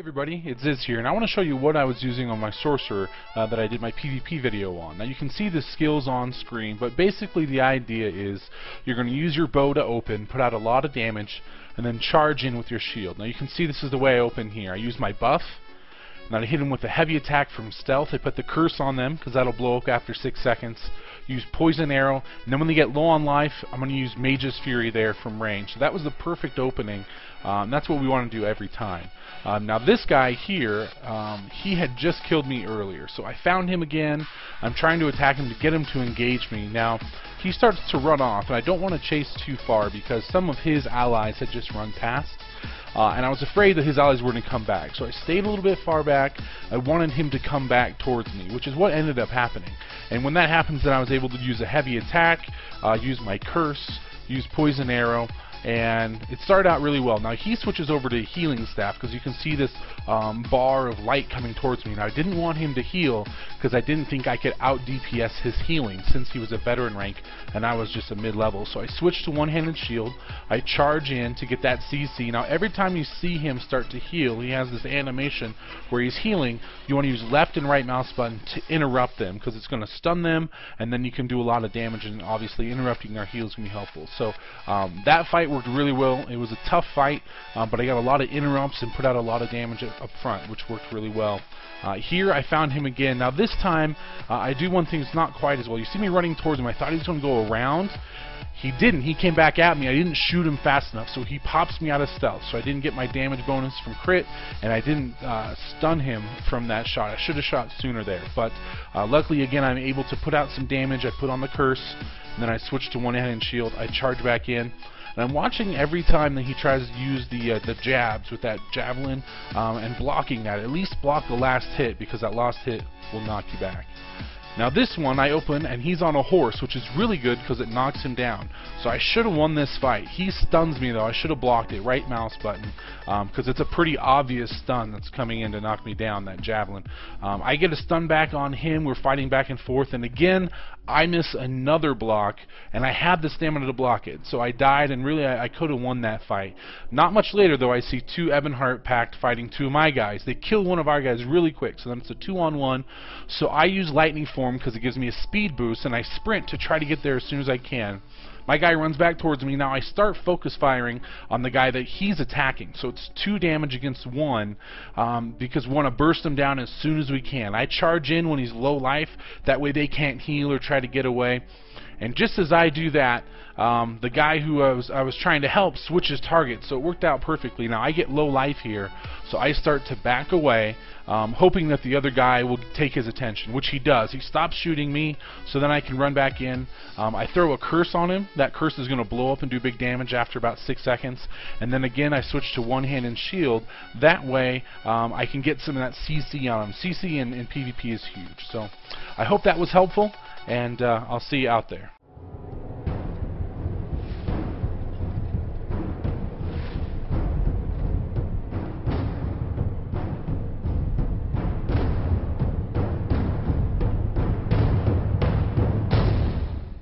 Hey everybody, itsZiz here, and I want to show you what I was using on my Sorcerer that I did my PvP video on. Now you can see the skills on screen, but basically the idea is you're going to use your bow to open, put out a lot of damage, and then charge in with your shield. Now you can see this is the way I open here. I use my buff, and then I hit them with a heavy attack from stealth. I put the curse on them because that'll blow up after 6 seconds. Use poison arrow, and then when they get low on life, I'm going to use Mage's Fury there from range. So that was the perfect opening. That's what we want to do every time. Now this guy here, he had just killed me earlier, so I found him again. I'm trying to attack him to get him to engage me. Now he starts to run off, and I don't want to chase too far because some of his allies had just run past. And I was afraid that his allies were going to come back. So I stayed a little bit far back. I wanted him to come back towards me, which is what ended up happening. And when that happens, then I was able to use a heavy attack, use my curse, use poison arrow, and it started out really well. Now he switches over to healing staff because you can see this bar of light coming towards me. Now I didn't want him to heal because I didn't think I could out DPS his healing since he was a veteran rank and I was just a mid-level. So I switched to one-handed shield. I charge in to get that CC. Now every time you see him start to heal, he has this animation where he's healing. You want to use left and right mouse button to interrupt them because it's going to stun them, and then you can do a lot of damage, and obviously interrupting their heals can be helpful. So that fight worked really well. It was a tough fight, but I got a lot of interrupts and put out a lot of damage up front, which worked really well. Here I found him again. Now this time I do one thing that's not quite as well. You see me running towards him. I thought he was going to go around. He didn't. He came back at me. I didn't shoot him fast enough, so he pops me out of stealth. So I didn't get my damage bonus from crit, and I didn't stun him from that shot. I should have shot sooner there. But luckily, again, I'm able to put out some damage. I put on the curse, and then I switch to one-handed shield. I charge back in. And I'm watching every time that he tries to use the jabs with that javelin and blocking that. At least block the last hit because that last hit will knock you back. Now this one I open and he's on a horse, which is really good because it knocks him down. So I should have won this fight. He stuns me though. I should have blocked it. Right mouse button because it's a pretty obvious stun that's coming in to knock me down, that javelin. I get a stun back on him. We're fighting back and forth, and again I miss another block, and I had the stamina to block it. So I died, and really I could have won that fight. Not much later though, I see two Ebonheart Pact fighting two of my guys. They kill one of our guys really quick, so then it's a 2-on-1. So I use lightning form because it gives me a speed boost, and I sprint to try to get there as soon as I can. My guy runs back towards me. Now I start focus firing on the guy that he's attacking. So it's 2 damage against 1 because we want to burst him down as soon as we can. I charge in when he's low life. That way they can't heal or try to get away. And just as I do that, the guy who I was trying to help switches targets, so it worked out perfectly. Now I get low life here, so I start to back away, hoping that the other guy will take his attention, which he does. He stops shooting me, so then I can run back in. I throw a curse on him. That curse is going to blow up and do big damage after about 6 seconds. And then again I switch to one-handed shield. That way I can get some of that CC on him. CC in PvP is huge. So I hope that was helpful, and I'll see you out there.